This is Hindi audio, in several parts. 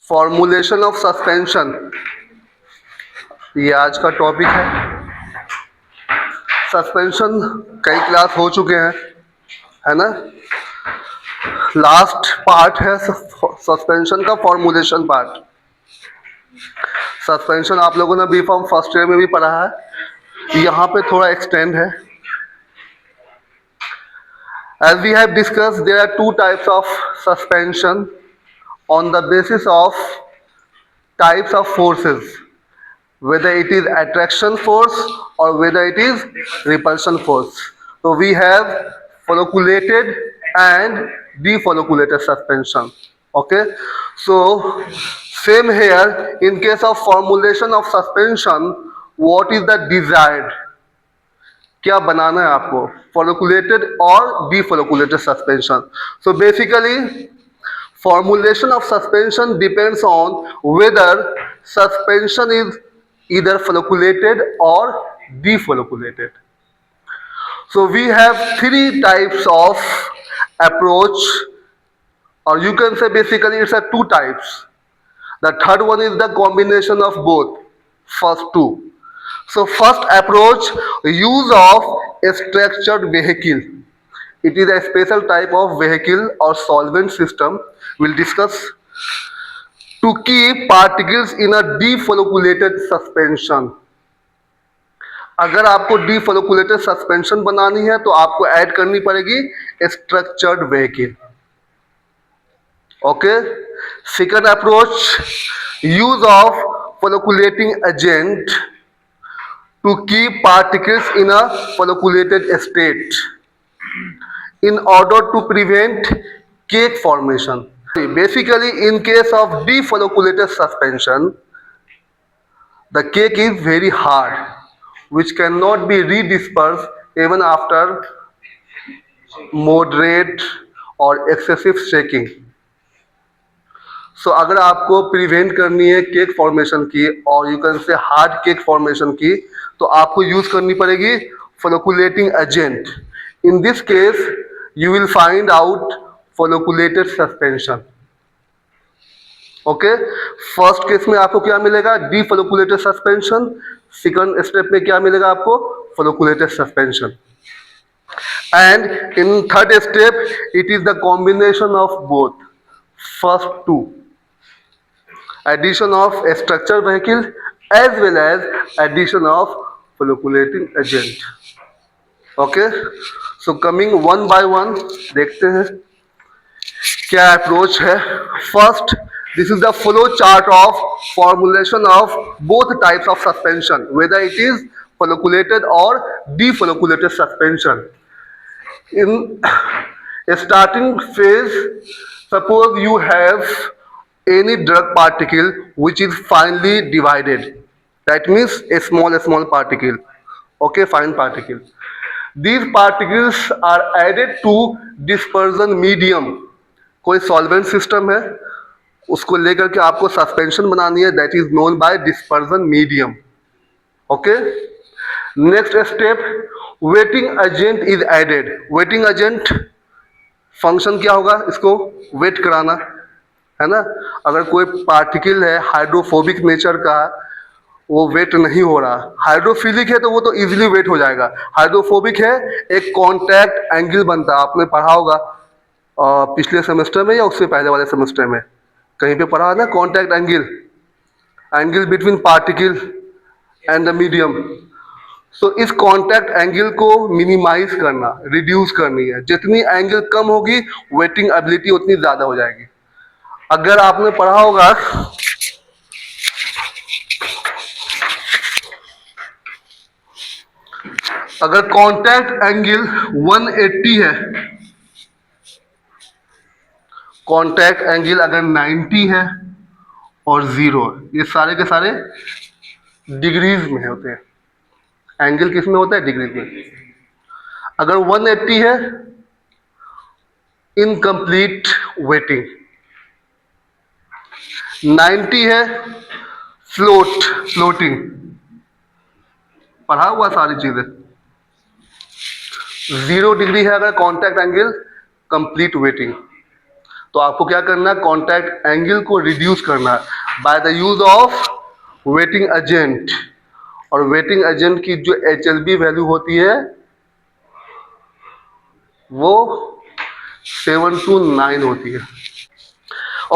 फॉर्मूलेशन ऑफ सस्पेंशन, ये आज का टॉपिक है। सस्पेंशन कई क्लास हो चुके हैं, है ना। लास्ट पार्ट है सस्पेंशन का फॉर्मूलेशन पार्ट। सस्पेंशन आप लोगों ने बी फॉर्म फर्स्ट ईयर में भी पढ़ा है, यहाँ पे थोड़ा एक्सटेंड है। As we have discussed, there are two types of suspension on the basis of types of forces, whether it is attraction force or whether it is repulsion force. So we have folliculated and defolliculated suspension. Okay, so same here, in case of formulation of suspension, what is the desired, क्या बनाना है आपको, folliculated or defolliculated suspension. So basically formulation of suspension depends on whether suspension is either folliculated or defolliculated. So we have three types of approach, or you can say basically it's a two types. The third one is the combination of both, first two. So first approach, use of a structured vehicle. It is a special type of vehicle or solvent system, we'll discuss, to keep particles in a defolliculated suspension. अगर आपको defolliculated suspension बनानी है तो आपको ऐड करनी पड़ेगी structured vehicle. Okay. Second approach, use of folliculating agent to keep particles in a folliculated state in order to prevent cake formation. Basically, in case of defolliculated suspension, the cake is very hard, which cannot be redispersed even after moderate or excessive shaking. So अगर आपको प्रिवेंट करनी है केक फॉर्मेशन की और you can say hard cake formation की, तो आपको यूज करनी पड़ेगी folliculating agent. In this case you will find out folliculated suspension. Okay, first case में आपको क्या मिलेगा, defolliculated suspension. सेकंड स्टेप में क्या मिलेगा आपको, folliculated suspension. And in third step it is the combination of both, first two, addition of a structured vehicle as well as addition of folliculating agent. Okay, so coming one by one देखते हैं क्या अप्रोच है. First, this is the flow chart of formulation of both types of suspension, whether it is folliculated or defolliculated suspension. In a starting phase, suppose you have any drug particle which is finely divided, that means a small particle, okay, fine particle. These particles are added to dispersion medium. कोई सॉल्वेंट सिस्टम है, उसको लेकर के आपको सस्पेंशन बनानी है, that is known by dispersion medium. Okay, next step, wetting agent is added. Wetting agent function क्या होगा, इसको वेट कराना, है ना. अगर कोई पार्टिकल है हाइड्रोफोबिक नेचर का, वो वेट नहीं हो रहा, हाइड्रोफिलिक है तो वो तो इजीली वेट हो जाएगा. हाइड्रोफोबिक है, एक कांटेक्ट एंगल बनता है, आपने पढ़ा होगा पिछले सेमेस्टर में या उससे पहले वाले सेमेस्टर में, कहीं पे पढ़ा है ना, contact angle between particle and the medium. So इस कांटेक्ट एंगल को मिनिमाइज करना, रिड्यूस करनी है. जितनी एंगल कम होगी वेटिंग एबिलिटी उतनी ज्यादा हो जाएगी. अगर आपने पढ़ा होगा अगर कांटेक्ट एंगल 180 है, कांटेक्ट एंगल अगर 90 है और 0, ये सारे के सारे डिग्रीज में होते हैं. एंगल किस में होता है, डिग्रीज में. अगर 180 है, इनकम्प्लीट वेटिंग. 90 है, फ्लोटिंग. पढ़ा हुआ सारी चीजें. 0 डिग्री है अगर कांटेक्ट एंगल, कंप्लीट वेटिंग. तो आपको क्या करना है, कॉन्टैक्ट एंगल को रिड्यूस करना है by the use of wetting agent. और वेटिंग एजेंट की जो HLB वैल्यू होती है वो 7 to 9 होती है।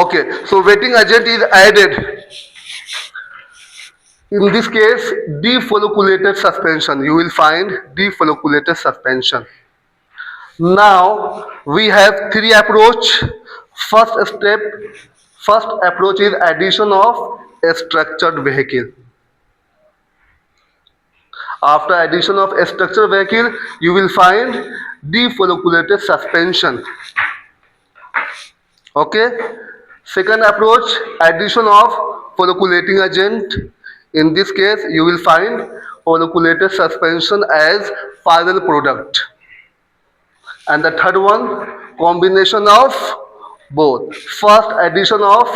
Okay, so wetting agent is added in this case defolliculated suspension. You will find defolliculated suspension. Now we have three approach. First approach is addition of a structured vehicle. After addition of a structured vehicle, you will find defolliculated suspension. Okay. Second approach, addition of folliculating agent. In this case, you will find folliculated suspension as final product. And the third one, combination of both. First, addition of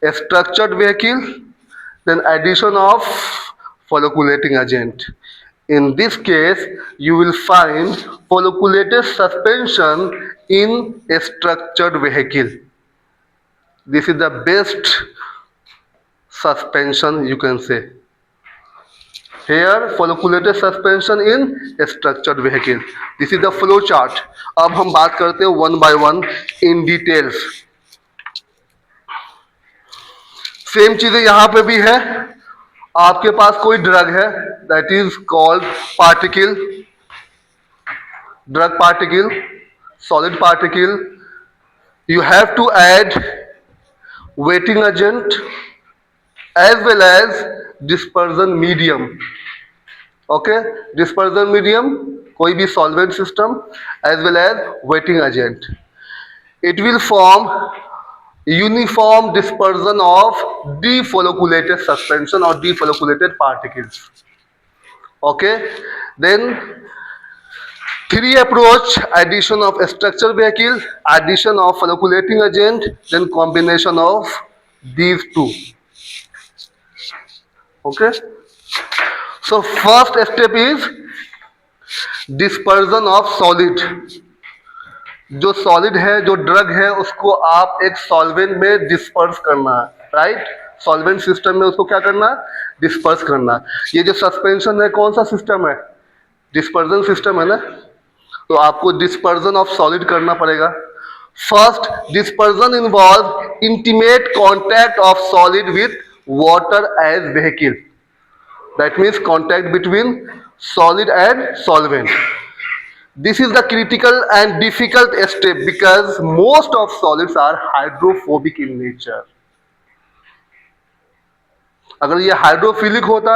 a structured vehicle, then addition of folliculating agent. In this case, you will find folliculated suspension in a structured vehicle. This is the best suspension you can say. Here, folliculated suspension in a structured vehicle. This is the flow chart. अब हम बात करते हैं one by one in details. Same चीजें यहां पे भी है। आपके पास कोई ड्रग है, that is called particle, drug particle, solid particle. You have to add wetting agent as well as dispersion medium. Okay, dispersion medium, कोई भी solvent system as well as wetting agent. It will form uniform dispersion of defolliculated suspension or defolliculated particles. Okay, then three approach: addition of a structured vehicle, addition of folliculating agent, then combination of these two. Okay, so first step is dispersion of solid. जो सॉलिड है, जो ड्रग है, उसको आप एक सॉल्वेंट में डिस्पर्स करना है, राइट? सॉल्वेंट सिस्टम में उसको क्या करना है, डिस्पर्स करना। ये जो सस्पेंशन है कौन सा सिस्टम है, डिस्पर्जन सिस्टम है ना, तो आपको डिस्पर्जन ऑफ सॉलिड करना पड़ेगा। First dispersion involve intimate contact of solid with water as vehicle, that means contact between solid and solvent. This is the critical and difficult step because most of solids are hydrophobic in nature. अगर ये हाइड्रोफिलिक होता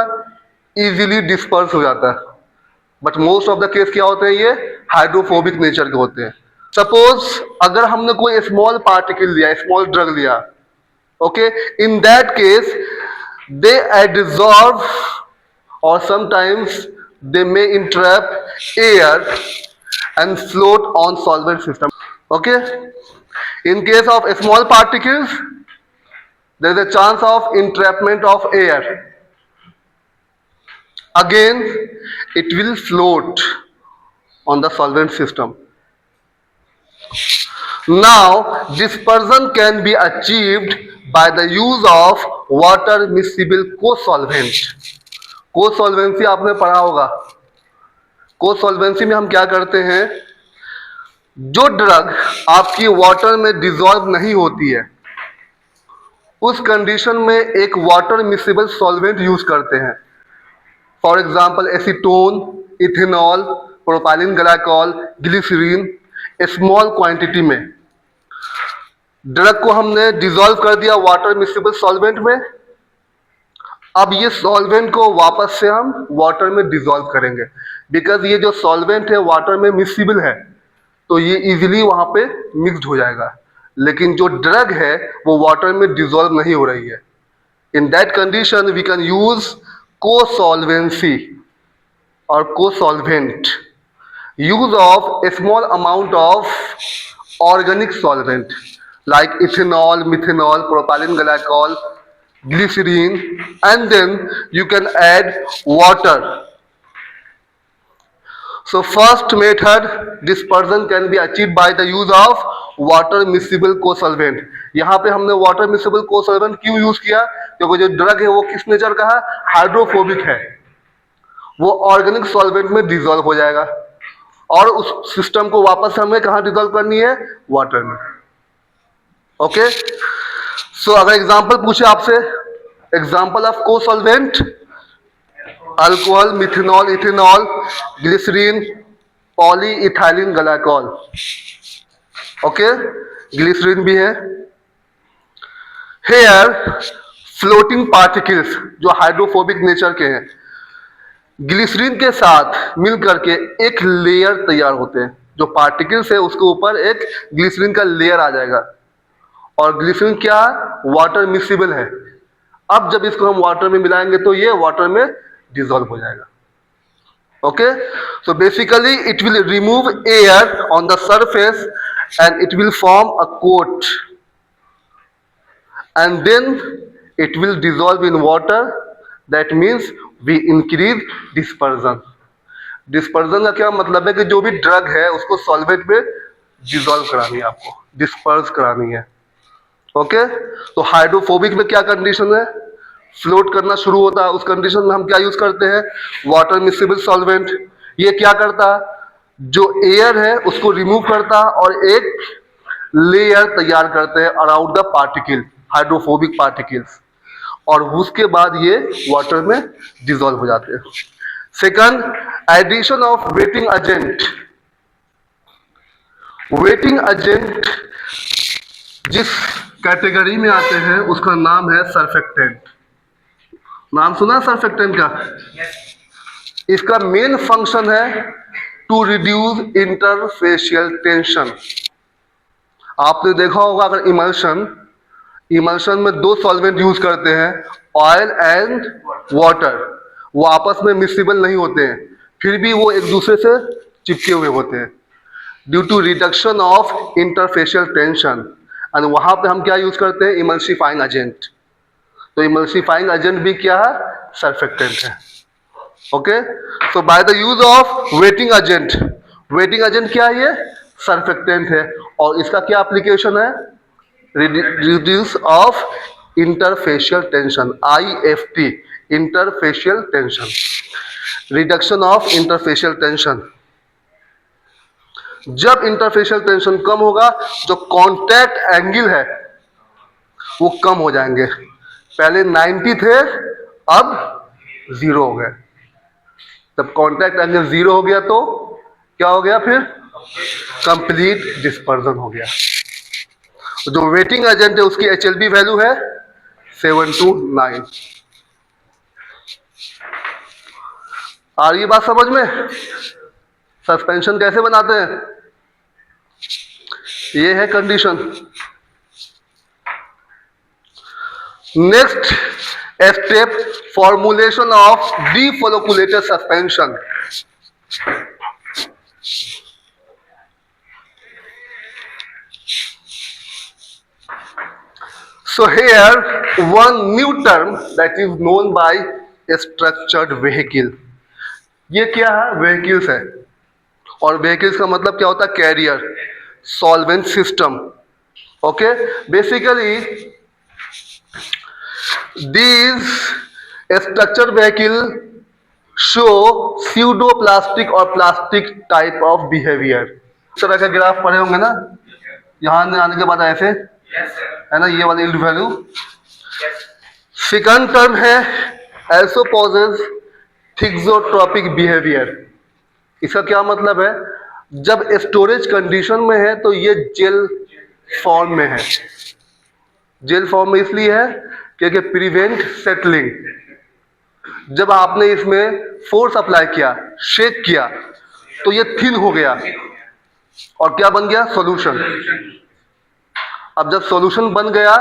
इजीली डिस्पर्स हो जाता है, but most of the case क्या होते हैं, ये हाइड्रोफोबिक नेचर के होते हैं. सपोज अगर हमने कोई स्मॉल पार्टिकल लिया, स्मॉल ड्रग लिया, okay, in that case they adsorb or sometimes they may entrap air and float on solvent system. Okay, in case of small particles there is a chance of entrapment of air. Again it will float on the solvent system. Now dispersion can be achieved by the use of water miscible co-solvent. को-सॉल्वेंसी आपने पढ़ा होगा. को-सॉल्वेंसी में हम क्या करते हैं, जो ड्रग आपकी वाटर में डिसॉल्व नहीं होती है उस कंडीशन में एक वाटर मिसिबल सॉल्वेंट यूज करते हैं. For example acetone, ethanol, propylene glycol, glycerine, small quantity में ड्रग को हमने डिसॉल्व कर दिया वाटर मिसिबल सॉल्वेंट में. अब ये सॉल्वेंट को वापस से हम वाटर में डिसॉल्व करेंगे, बिकॉज ये जो सॉल्वेंट है वाटर में मिक्सिबल है तो ये इजीली वहां पे मिक्स्ड हो जाएगा, लेकिन जो ड्रग है वो वाटर में डिसॉल्व नहीं हो रही है. In that condition we can use cosolvency और cosolvent. Use of a small amount of organic solvent like ethanol, methanol, propylene glycol, glycerine, and then you can add water. So first method, dispersion can be achieved by the use of water miscible co-solvent. यहाँ पे हमने water miscible co-solvent क्यों यूज किया? क्योंकि जो ड्रग है वो किस नेचर का है? हाइड्रोफोबिक है, वो ऑर्गेनिक सॉल्वेंट में डिजोल्व हो जाएगा और उस सिस्टम को वापस हमें कहाँ डिजोल्व करनी है? वाटर में. ओके, सो अगर एग्जाम्पल पूछे आपसे, एग्जाम्पल ऑफ को solvent, alcohol, methanol, ethanol, glycerine, polyethylene glycol. Okay, glycerine भी है. हेयर फ्लोटिंग पार्टिकल्स जो हाइड्रोफोबिक नेचर के हैं, ग्लिसरीन के साथ मिल करके एक लेयर तैयार होते हैं. जो पार्टिकल्स है उसके ऊपर एक ग्लिसरीन का लेयर आ जाएगा और ग्लिसरीन क्या है? वाटर मिसिबल है. अब जब इसको हम वाटर में मिलाएंगे तो ये वाटर में डिसॉल्व हो जाएगा. Okay, so basically it will remove air on the surface and it will form a coat and then it will dissolve in water. That means we increase dispersion. Dispersion का क्या मतलब है? कि जो भी ड्रग है उसको सॉल्वेंट में डिसॉल्व करानी है, आपको डिस्पर्स करानी है. ओके, तो हाइड्रोफोबिक में क्या कंडीशन है? फ्लोट करना शुरू होता है. उस कंडीशन में हम क्या यूज करते हैं? Water miscible solvent. ये क्या करता है? जो एयर है उसको रिमूव करता है और एक लेयर तैयार करते हैं around the particle, hydrophobic particles, और उसके बाद ये वाटर में डिसॉल्व हो जाते हैं. Second, addition of wetting agent. Wetting agent जिस कैटेगरी में आते हैं उसका नाम है सर्फेक्टेंट. नाम सुना सर्फेक्टेंट का? इसका मेन फंक्शन है टू रिड्यूस इंटरफेशियल टेंशन. आपने देखा होगा अगर इमल्शन में दो सॉल्वेंट यूज करते हैं, ऑयल एंड वाटर, वो आपस में मिक्सिबल नहीं होते हैं, फिर भी वो एक दूसरे से चिपके हुए होते हैं due to reduction of interfacial tension. And वहां पे हम क्या यूज करते हैं? Emulsifying agent. तो इमल्सिफाइंग एजेंट भी क्या है? सर्फेक्टेंट है. Okay, so by the use of wetting agent, wetting agent क्या है? ये सर्फेक्टेंट है. और इसका क्या एप्लीकेशन है? Reduce of interfacial tension, IFT, interfacial tension, reduction of interfacial tension. जब इंटरफेशियल टेंशन कम होगा, जो कांटेक्ट एंगल है वो कम हो जाएंगे. पहले 90 थे, अब 0 हो गए. जब कांटेक्ट एंगल 0 हो गया तो क्या हो गया? फिर कंप्लीट डिस्पर्जन हो गया. जो वेटिंग एजेंट है उसकी HLB वैल्यू है 7 to 9. आ रही बात समझ में? सस्पेंशन कैसे बनाते हैं? ये है condition. Next step, formulation of deflocculated suspension. So here one new term that is known by structured vehicle. ये क्या है? व्हीकल्स है. और व्हीकल्स का मतलब क्या होता है? Carrier, solvent system. Okay, basically these structured vehicle show pseudo plastic और plastic type of behavior. इस तरह का ग्राफ पढ़े होंगे ना, यहाँ आने के बाद ऐसे है ना, ये वाली यील्ड वैल्यू. सेकंड टर्म है also poses थिक्सोट्रोपिक बिहेवियर. इसका क्या मतलब है? जब स्टोरेज कंडीशन में है तो ये जेल फॉर्म में है. जेल फॉर्म में इसलिए है क्योंकि प्रिवेंट सेटलिंग. जब आपने इसमें फोर्स अप्लाई किया, शेक किया, तो ये थिन हो गया और क्या बन गया? सॉल्यूशन. अब जब सॉल्यूशन बन गया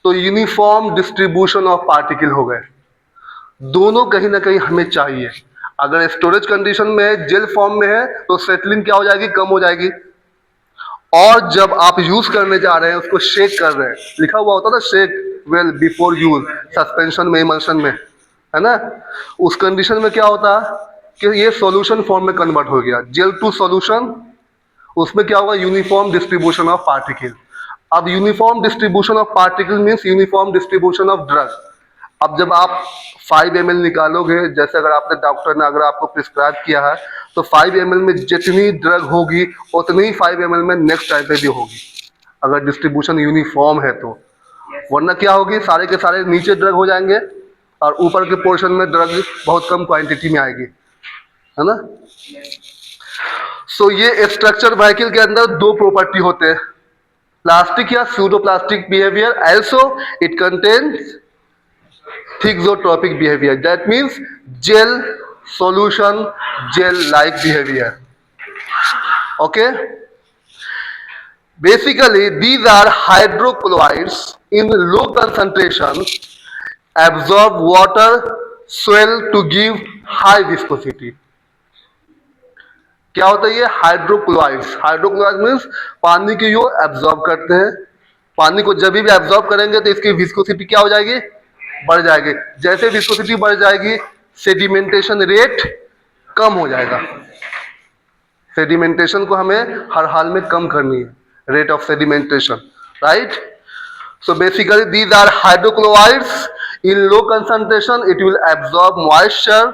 तो यूनिफॉर्म डिस्ट्रीब्यूशन ऑफ पार्टिकल हो गए. दोनों कहीं ना कहीं हमें चाहिए. अगर स्टोरेज कंडीशन में है, जेल फॉर्म में है, तो सेटलिंग क्या हो जाएगी? कम हो जाएगी. और जब आप यूज करने जा रहे हैं, उसको शेक कर रहे हैं, लिखा हुआ होता था shake well before use, suspension में, इमल्शन में, है ना. उस कंडीशन में क्या होता? कि ये सॉल्यूशन फॉर्म में कन्वर्ट हो गया, जेल टू सॉल्यूशन, उसमें क्या होगा, यूनिफॉर्म डिस्ट्रीब्यूशन ऑफ पार्टिकल। अब uniform distribution of particle means uniform distribution of drug. अब जब आप 5 ml निकालोगे, जैसे अगर आपने डॉक्टर ने अगर आपको प्रिस्क्राइब किया है, तो 5 ml में जितनी ड्रग होगी उतनी ही 5 ml में नेक्स्ट टाइम पे भी होगी, अगर डिस्ट्रीब्यूशन यूनिफॉर्म है तो। वरना क्या होगी, सारे के सारे नीचे ड्रग हो जाएंगे और ऊपर के पोर्शन में ड्रग बहुत कम क्वांटिटी में आएगी, है ना। सो ये स्ट्रक्चर व्हीकल के अंदर दो प्रॉपर्टी होते हैं, प्लास्टिक या pseudoplastic behaviour, also it contains thixotropic behavior, that means gel solution gel like behavior. Okay, basically these are hydrocolloids in low concentration, absorb water, swell to give high viscosity. क्या होता है ये हाइड्रोक्लोराइड्स, हाइड्रोक्लोराइड मीन्स पानी की जो एब्जॉर्ब करते हैं, पानी को जब भी एब्जॉर्ब करेंगे तो इसकी विस्कोसिटी क्या हो जाएगी, बढ़ जाएगी। जैसे विस्कोसिटी बढ़ जाएगी सेडिमेंटेशन रेट कम हो जाएगा, सेडिमेंटेशन को हमें हर हाल में कम करनी है, rate of sedimentation, right. So basically these are hydrochlorides in low concentration, it will absorb moisture,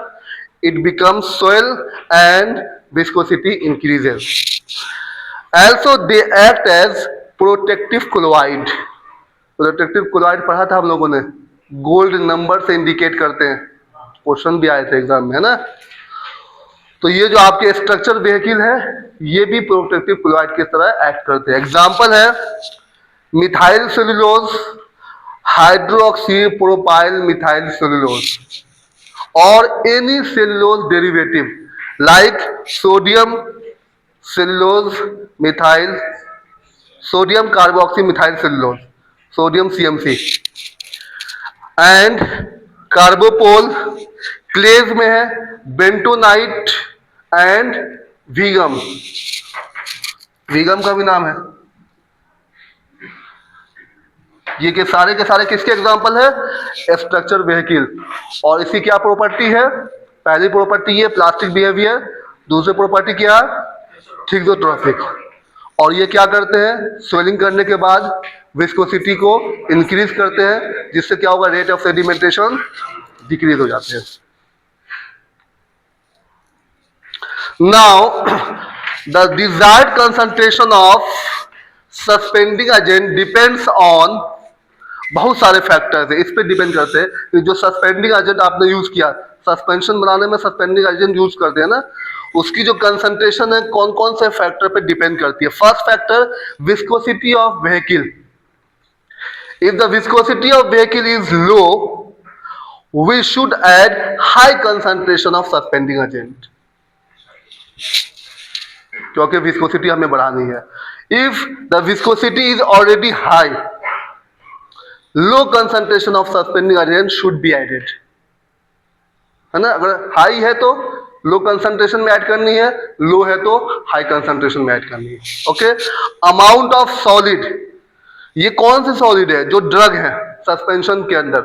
it becomes soil and viscosity increases. Also they act as protective colloid. Protective chloride पढ़ा था हम लोगों ने, गोल्ड नंबर से इंडिकेट करते हैं, क्वेश्चन भी आए थे एग्जाम में, है ना। तो ये जो आपके स्ट्रक्चर व्हीकल है ये भी प्रोटेक्टिव क्लोराइड की तरह एक्ट करते हैं। एग्जाम्पल है methyl cellulose, hydroxy propyl methyl cellulose, or any cellulose derivative like sodium cellulose methyl, sodium carboxy methyl cellulose, sodium CMC, and Carbopol, क्लेज में है बेंटोनाइट एंड वीगम, वीगम का भी नाम है। ये के सारे किसके एग्जांपल है, स्ट्रक्चर व्हीकल। और इसकी क्या प्रॉपर्टी है, पहली प्रॉपर्टी ये प्लास्टिक बिहेवियर, दूसरी प्रॉपर्टी क्या, थिक्सोट्रोपिक। और ये क्या करते हैं, स्वेलिंग करने के बाद विस्कोसिटी को इंक्रीज करते हैं, जिससे क्या होगा, रेट ऑफ सेडिमेंटेशन डिक्रीज हो जाते हैं। Now the desired concentration of suspending agent depends on, बहुत सारे फैक्टर्स है, इस पे डिपेंड करते हैं कि जो सस्पेंडिंग एजेंट आपने यूज किया, सस्पेंशन बनाने में सस्पेंडिंग एजेंट यूज करते हैं ना, उसकी जो कंसंट्रेशन है कौन कौन से फैक्टर पे डिपेंड करती है। First factor viscosity of vehicle, if the viscosity of vehicle is low we should add high concentration of suspending agent, क्योंकि विस्कोसिटी हमें बढ़ानी है। If the viscosity is already high, low concentration of suspending agent should be added, है ना। अगर हाई है तो लो कंसंट्रेशन में ऐड करनी है, लो है तो हाई कंसंट्रेशन में ऐड करनी है। ओके, अमाउंट ऑफ सॉलिड, ये कौन सी सॉलिड है, जो ड्रग है सस्पेंशन के अंदर,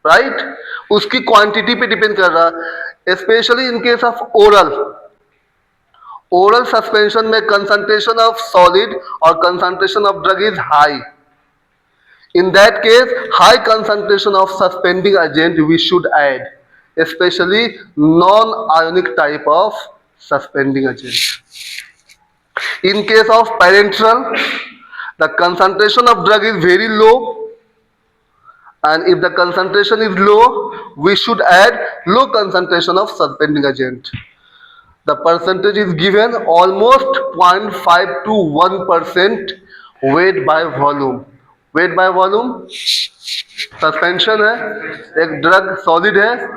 राइट, उसकी क्वांटिटी पे डिपेंड कर रहा है। Specially in case of oral suspension में कंसंट्रेशन ऑफ सॉलिड और concentration of drug is high. In that case, high concentration of suspending agent we should add, especially non-ionic type of suspending agent. In case of parenteral, the concentration of drug is very low, and if the concentration is low, we should add low concentration of suspending agent. The percentage is given almost 0.5 to 1% weight by volume. Weight by volume, suspension है, एक ड्रग सॉलिड है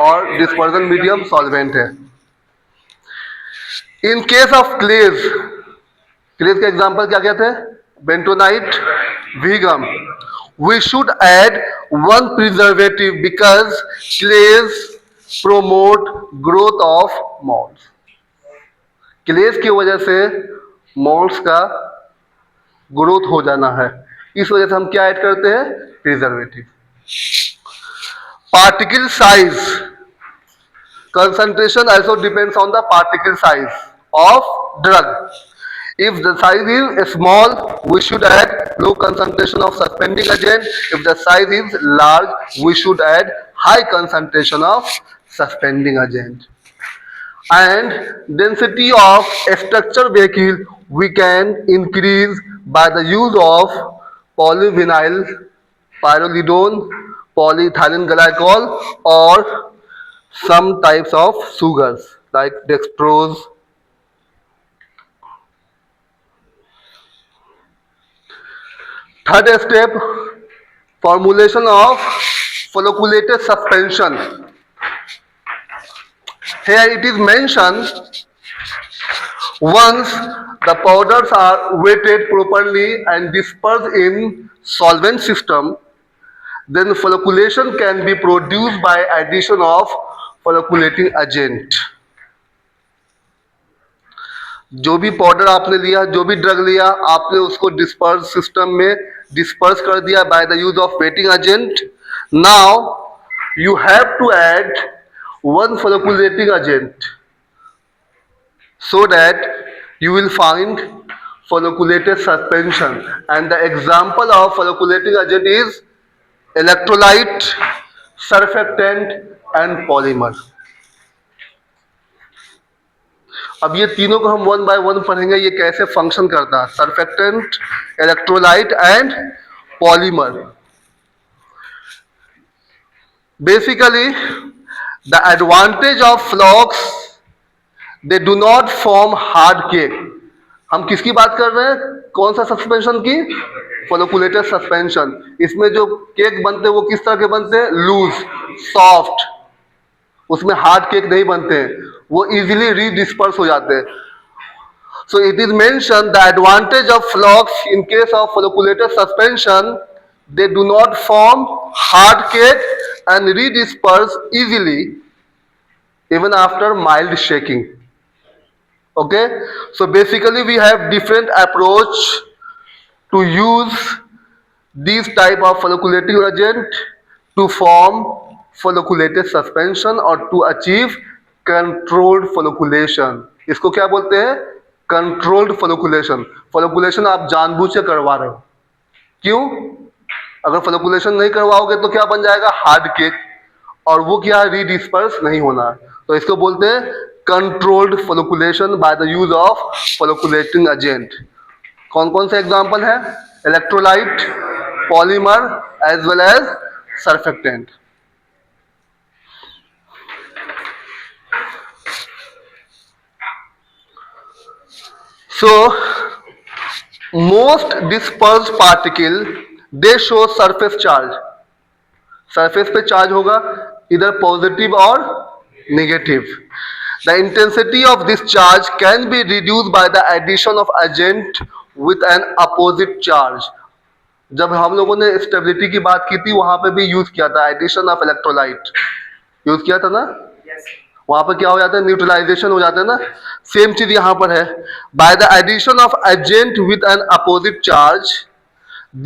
और डिस्पर्जन मीडियम सॉल्वेंट है। इन केस ऑफ क्लेज, क्लेज के एग्जांपल क्या क्या थे, bentonite, Veegum, we should add one preservative because clays promote growth of moulds. Clays की वजह से मॉल्स का ग्रोथ हो जाना है, इस वजह से हम क्या ऐड करते हैं, preservative. Particle size, Concentration also depends on the particle size of drug. If the size is small, we should add low concentration of suspending agent. If the size is large, we should add high concentration of suspending agent. And density of a structure vehicle we can increase by the use of polyvinyl pyrrolidone, polyethylene glycol, or some types of sugars like dextrose. Third step, formulation of flocculated suspension. Here it is mentioned, once the powders are weighted properly and dispersed in solvent system, then flocculation can be produced by addition of flocculating agent. जो भी पाउडर आपने लिया, जो भी ड्रग लिया, आपने उसको डिस्पर्स सिस्टम में डिस्पर्स कर दिया bye the use of wetting agent. Now you have to add one flocculating agent so that you will find flocculated suspension, and the example of flocculating agent is electrolyte, surfactant and polymer. अब ये तीनों को हम वन बाय वन पढ़ेंगे, ये कैसे फंक्शन करता है, surfactant, electrolyte and polymer. Basically, the advantage of flocks, they do not form hard cake. हम किसकी बात कर रहे हैं, कौन सा सस्पेंशन की, फ्लोकुलेटेड सस्पेंशन. इसमें जो केक बनते हैं वो किस तरह के बनते हैं, लूज, सॉफ्ट, उसमें हार्ड केक नहीं बनते हैं, वो इजीली रीडिस्पर्स हो जाते हैं. So it is mentioned the advantage of flocks in case of flocculated suspension, they do not form hard cake and redisperse easily even after mild shaking. Okay, so basically we have different approach to use these type of flocculating agent to form flocculated suspension or to achieve controlled flocculation. इसको क्या बोलते हैं, कंट्रोल्ड फ्लोकुलेशन. फ्लोकुलेशन आप जानबूझ के करवा रहे हो, क्यों? अगर फ्लोकुलेशन नहीं करवाओगे तो क्या बन जाएगा, हार्ड केक, और वो क्या है, रीडिस्पर्स नहीं होना. तो इसको बोलते हैं controlled flocculation by the use of flocculating agent. कौन कौन से एग्जांपल है, electrolyte, polymer as well as surfactant. So most dispersed particle they show surface charge. Surface पे चार्ज होगा, इधर पॉजिटिव और negative. The intensity of this charge can be reduced by the addition of agent with an opposite charge. जब हम लोगों ने स्टेबिलिटी की बात की थी, वहां पे भी यूज किया था एडिशन ऑफ इलेक्ट्रोलाइट, यूज किया था ना. वहां पर क्या हो जाता है, न्यूट्रलाइजेशन हो जाता है ना. सेम चीज यहां पर है, by the addition of agent with an opposite charge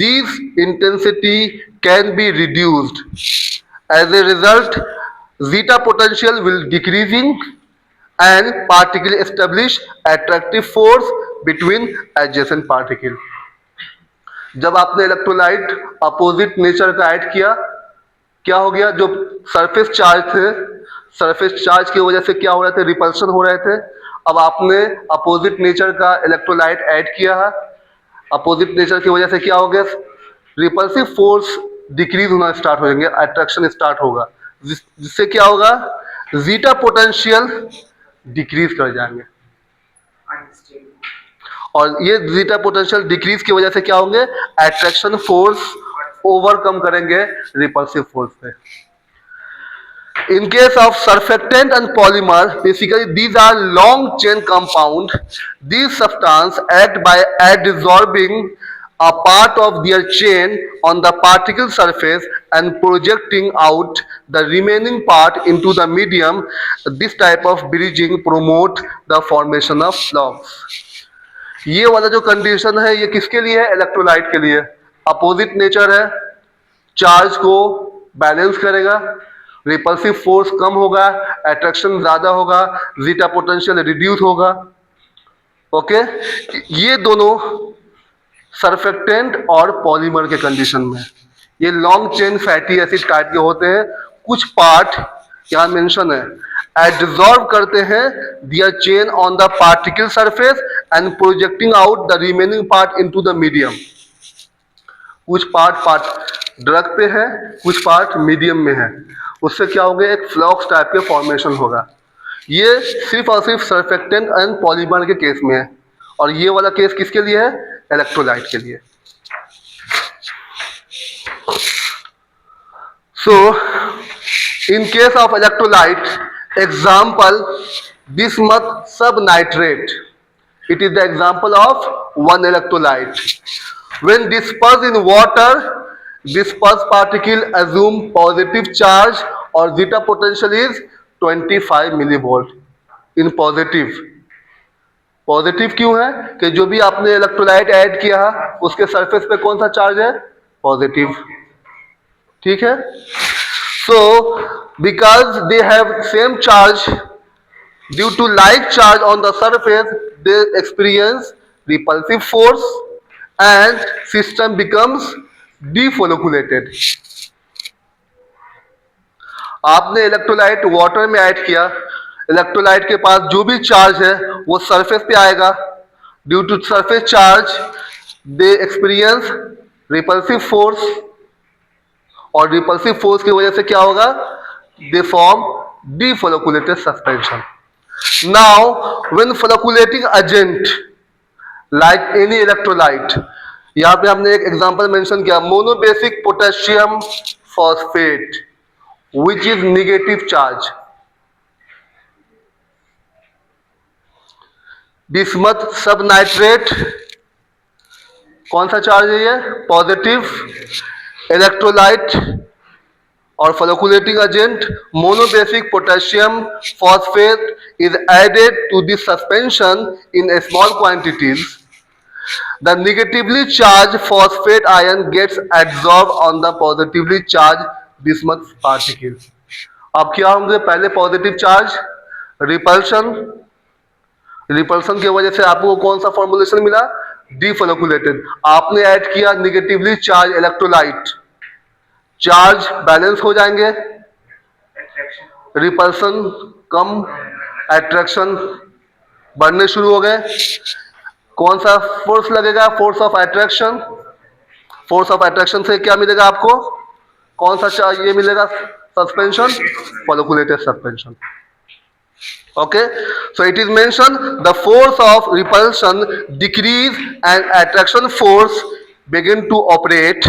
this intensity can be reduced. As a result zeta potential will decreasing and particle establish attractive force between adjacent particle. जब आपने इलेक्ट्रोलाइट अपोजिट नेचर का ऐड किया, क्या हो गया, जो सरफेस चार्ज थे, सरफेस चार्ज की वजह से क्या हो रहे थे, रिपल्शन हो रहे थे. अब आपने अपोजिट नेचर का इलेक्ट्रोलाइट ऐड किया है, अपोजिट नेचर की वजह से क्या हो गया, रिपल्सिव फोर्स डिक्रीज होना स्टार्ट हो जाएंगे, अट्रैक्शन स्टार्ट होगा, जिससे क्या होगा, जीटा पोटेंशियल डिक्रीज कर जाएंगे. और ये जीटा पोटेंशियल डिक्रीज की वजह से क्या होंगे, अट्रैक्शन फोर्स ओवरकम करेंगे रिपल्सिव फोर्स पे. In case of surfactant and polymer, basically these are long chain compound. These substances act by adsorbing a part of their chain on the particle surface and projecting out the remaining part into the medium. This type of bridging promote the formation of flocks. ये वाला जो कंडीशन है, ये किसके लिए है, इलेक्ट्रोलाइट के लिए. अपोजिट नेचर है, चार्ज को बैलेंस करेगा, रिपल्सिव फोर्स कम होगा, अट्रैक्शन ज्यादा होगा, जीटा पोटेंशियल रिड्यूस होगा। ओके, ये दोनों सरफेक्टेंट और पॉलीमर के कंडीशन में। ये long chain fatty acid type के होते हैं। कुछ पार्ट यहां मेंशन है, एडजॉर्ब करते हैं their chain on the particle surface and projecting out the remaining part into the medium. कुछ पार्ट ड्रग पे है, कुछ पार्ट मीडियम में है। उससे क्या होगा, एक फ्लॉक्स टाइप के फॉर्मेशन होगा। ये सिर्फ और सिर्फ सरफेक्टेंट एंड पॉलीमर के केस में है, और ये वाला केस किसके लिए है, इलेक्ट्रोलाइट के लिए। So in case of electrolyte, example bismuth subnitrate, it is the example of one electrolyte. When dispersed in water, dispersed particle assume positive charge or zeta potential is 25 millivolt in positive. Positive क्यों है कि जो भी आपने इलेक्ट्रोलाइट ऐड किया उसके सरफेस पे कौन सा चार्ज है, पॉजिटिव। ठीक है, so because they have same charge, due to like charge on the surface, they experience repulsive force and system becomes defolliculated. आपने इलेक्ट्रोलाइट वाटर में ऐड किया, इलेक्ट्रोलाइट के पास जो भी चार्ज है वो सरफेस पे आएगा। Due to surface charge they experience repulsive force, और रिपल्सिव फोर्स की वजह से क्या होगा, they form defolliculated suspension. Now, when flocculating agent like any electrolyte, यहां पे हमने एक एग्जांपल मेंशन किया, monobasic potassium phosphate which is negative charge, bismuth सब नाइट्रेट कौन सा चार्ज है, ये पॉजिटिव। इलेक्ट्रोलाइट और flocculating agent monobasic potassium phosphate is added to the suspension in small quantities. The negatively charged phosphate ion gets adsorbed on the positively charged bismuth particle. अब क्या होंगे, पहले पॉजिटिव चार्ज, रिपल्शन, रिपल्शन की वजह से आपको कौन सा फॉर्मुलेशन मिला, डीफलोकुलेटेड। आपने ऐड किया negatively charge electrolyte, charge balance हो जाएंगे, रिपल्सन कम, अट्रैक्शन बढ़ने शुरू हो गए। कौन सा फोर्स लगेगा, force of attraction. Force of attraction से क्या मिलेगा आपको, कौन सा चार्ज ये मिलेगा, suspension, flocculated suspension. Okay, so it is mentioned the force of repulsion decrease and attraction force begin to operate.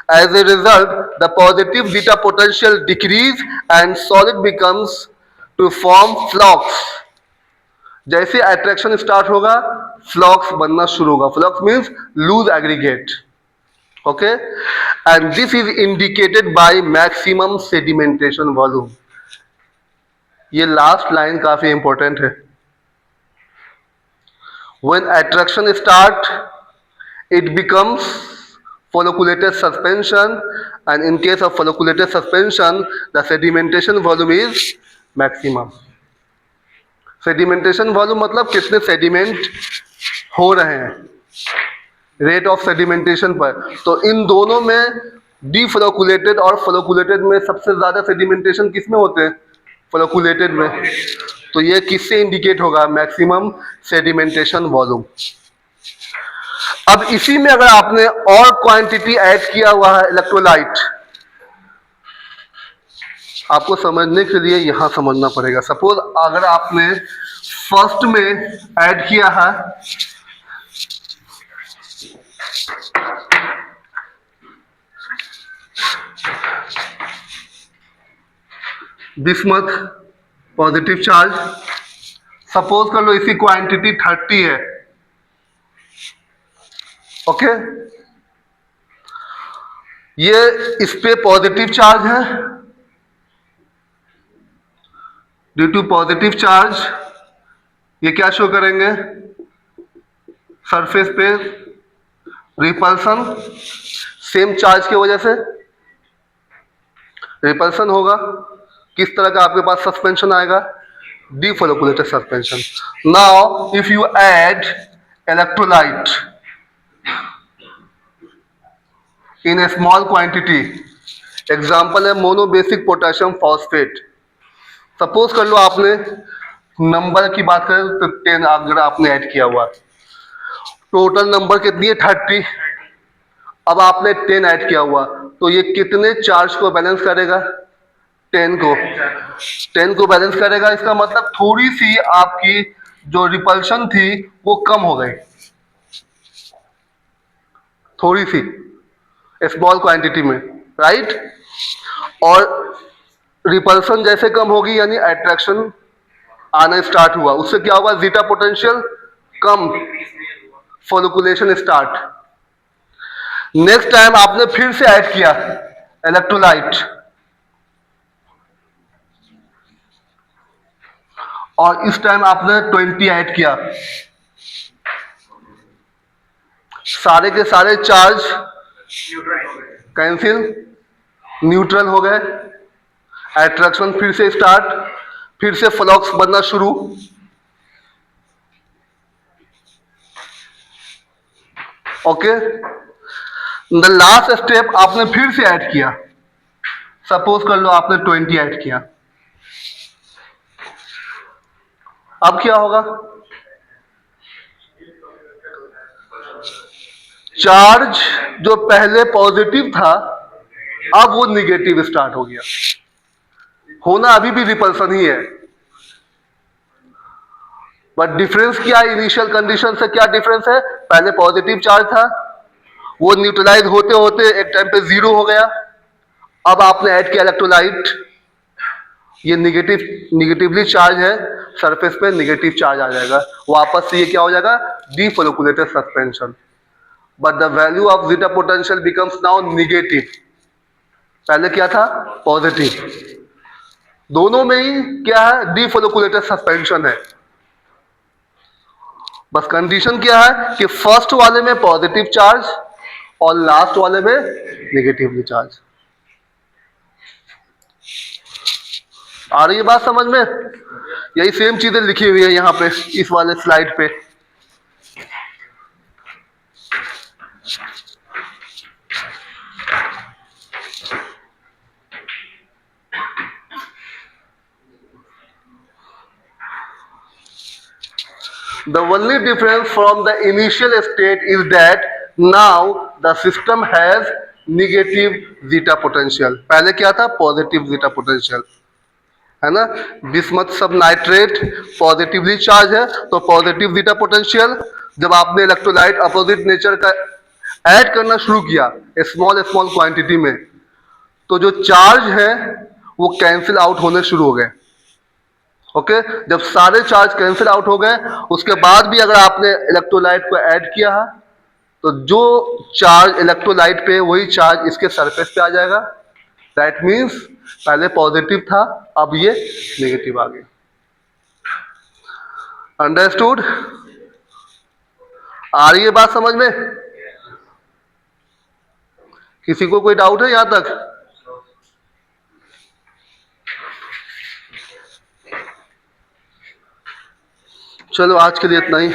As a result, the positive zeta potential decrease and solid becomes to form flux. जैसे attraction start होगा, flux बनना शुरू होगा। Flux means loose aggregate. Okay, and this is indicated by maximum sedimentation volume. ये लास्ट लाइन काफी इंपॉर्टेंट है। When attraction start, it becomes folliculated suspension, and in case of folliculated suspension, the sedimentation volume is maximum. Sedimentation volume मतलब कितने सेडिमेंट हो रहे हैं, रेट ऑफ सेडिमेंटेशन पर। तो इन दोनों में डीफ्लोकुलेटेड और फ्लोकुलेटेड में सबसे ज्यादा सेडिमेंटेशन किस में होते हैं, फ्लोकुलेटेड में। तो ये किससे इंडिकेट होगा, मैक्सिमम सेडिमेंटेशन वॉल्यूम। अब इसी में अगर आपने और क्वांटिटी ऐड किया हुआ है इलेक्ट्रोलाइट, आपको समझने के लिए यहां समझना पड़ेगा। सपोज अगर आपने फर्स्ट में ऐड किया है बिस्मथ पॉजिटिव चार्ज, सपोज कर लो इसी क्वांटिटी 30 है, ओके। ये इस पे पॉजिटिव चार्ज है, ड्यू टू पॉजिटिव चार्ज ये क्या शो करेंगे, सरफेस पे रिपल्सन, सेम चार्ज की वजह से रिपल्सन होगा। किस तरह का आपके पास सस्पेंशन आएगा? Deflocculated suspension. Now if you add electrolyte in a small quantity, example है मोनोबेसिक पोटेशियम फॉस्फेट। सपोज कर लो आपने, नंबर की बात करें तो 10 अगर आपने ऐड किया हुआ, टोटल नंबर कितनी है 30, अब आपने 10 ऐड किया हुआ, तो ये कितने चार्ज को बैलेंस करेगा? 10 को। 10 को बैलेंस करेगा, इसका मतलब थोड़ी सी आपकी जो रिपल्शन थी वो कम हो गई, थोड़ी सी स्मॉल क्वांटिटी में, राइट। और रिपल्सन जैसे कम होगी यानी अट्रैक्शन आना स्टार्ट हुआ, उससे क्या हुआ? जीटा पोटेंशियल कम, फॉलिकुलेशन स्टार्ट। नेक्स्ट टाइम आपने फिर से ऐड किया इलेक्ट्रोलाइट, और इस टाइम आपने 20 ऐड किया, सारे के सारे चार्ज कैंसिल, न्यूट्रल हो गए, अट्रैक्शन फिर से स्टार्ट, फिर से फ्लक्स बनना शुरू। ओके, द लास्ट स्टेप आपने फिर से ऐड किया, सपोज कर लो आपने 20 ऐड किया, अब क्या होगा? चार्ज जो पहले पॉजिटिव था अब वो निगेटिव स्टार्ट हो गया, होना अभी भी रिपल्सन ही है, बट डिफरेंस क्या है? इनिशियल कंडीशन से क्या डिफरेंस है? पहले पॉजिटिव चार्ज था, वो न्यूट्रलाइज होते होते एक टाइम पे 0 हो गया, अब आपने ऐड किया इलेक्ट्रोलाइट, ये निगेटिवली चार्ज है, सरफेस पे निगेटिव चार्ज आ जाएगा, वापस से ये क्या हो जाएगा? Deflocculated suspension, but the value of zeta potential becomes now negative, पहले क्या था? पॉजिटिव। दोनों में ही क्या है? डिफोलोकुलेटेड सस्पेंशन है, बस कंडीशन क्या है कि फर्स्ट वाले में पॉजिटिव चार्ज और लास्ट वाले में नेगेटिवली चार्ज। आ रही है बात समझ में? यही सेम चीजें लिखी हुई है यहां पे इस वाले स्लाइड पे। The only difference from the initial state is that now the system has negative zeta potential, पहले क्या था? पॉजिटिव zeta potential, है ना। बिस्मथ सब नाइट्रेट पॉजिटिवली चार्ज है, तो पॉजिटिव जीटा पोटेंशियल। जब आपने इलेक्ट्रोलाइट अपोजिट नेचर का ऐड करना शुरू किया स्मॉल स्मॉल क्वांटिटी में, तो जो चार्ज है वो कैंसिल आउट होने शुरू हो गए। ओके, जब सारे चार्ज कैंसिल आउट हो गए उसके बाद भी अगर आपने इलेक्ट्रोलाइट को ऐड किया है तो जो चार्ज इलेक्ट्रोलाइट पे वही चार्ज इसके सरफेस पे आ जाएगा। दैट मीन्स पहले पॉजिटिव था अब ये नेगेटिव आ गया। अंडरस्टूड? आ रही है बात समझ में? किसी को कोई डाउट है यहां तक? चलो आज के लिए इतना ही।